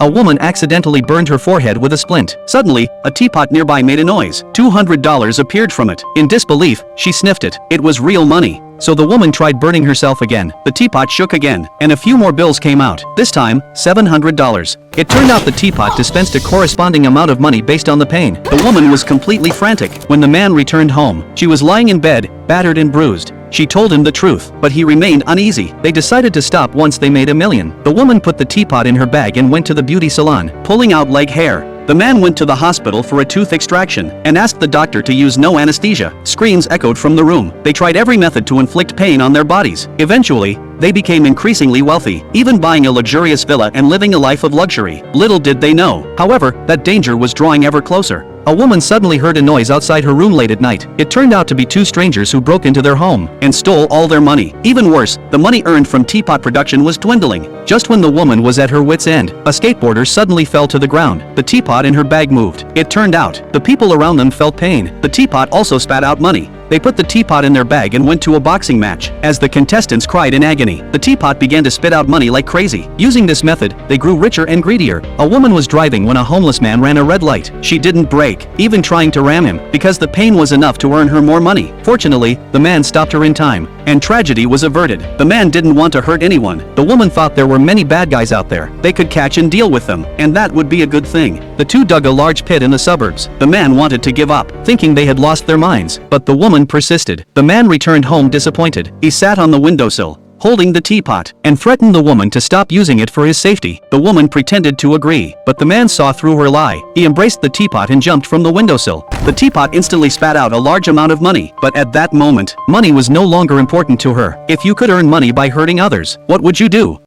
A woman accidentally burned her forehead with a splint. Suddenly, a teapot nearby made a noise. $200 appeared from it. In disbelief, she sniffed it. It was real money. So the woman tried burning herself again. The teapot shook again, and a few more bills came out. This time, $700. It turned out the teapot dispensed a corresponding amount of money based on the pain. The woman was completely frantic. When the man returned home, she was lying in bed, battered and bruised. She told him the truth, but he remained uneasy. They decided to stop once they made $1 million. The woman put the teapot in her bag and went to the beauty salon, pulling out leg hair. The man went to the hospital for a tooth extraction and asked the doctor to use no anesthesia. Screams echoed from the room. They tried every method to inflict pain on their bodies. Eventually, they became increasingly wealthy, even buying a luxurious villa and living a life of luxury. Little did they know, however, that danger was drawing ever closer. A woman suddenly heard a noise outside her room late at night. It turned out to be two strangers who broke into their home and stole all their money. Even worse, the money earned from teapot production was dwindling. Just when the woman was at her wit's end, a skateboarder suddenly fell to the ground. The teapot in her bag moved. It turned out, the people around them felt pain. The teapot also spat out money. They put the teapot in their bag and went to a boxing match. As the contestants cried in agony, the teapot began to spit out money like crazy. Using this method, they grew richer and greedier. A woman was driving when a homeless man ran a red light. She didn't brake, even trying to ram him, because the pain was enough to earn her more money. Fortunately, the man stopped her in time, and tragedy was averted. The man didn't want to hurt anyone. The woman thought there were many bad guys out there. They could catch and deal with them, and that would be a good thing. The two dug a large pit in the suburbs. The man wanted to give up, thinking they had lost their minds, but the woman persisted. The man returned home disappointed. He sat on the windowsill, holding the teapot, and threatened the woman to stop using it for his safety. The woman pretended to agree, but the man saw through her lie. He embraced the teapot and jumped from the windowsill. The teapot instantly spat out a large amount of money, but at that moment, money was no longer important to her. If you could earn money by hurting others, what would you do?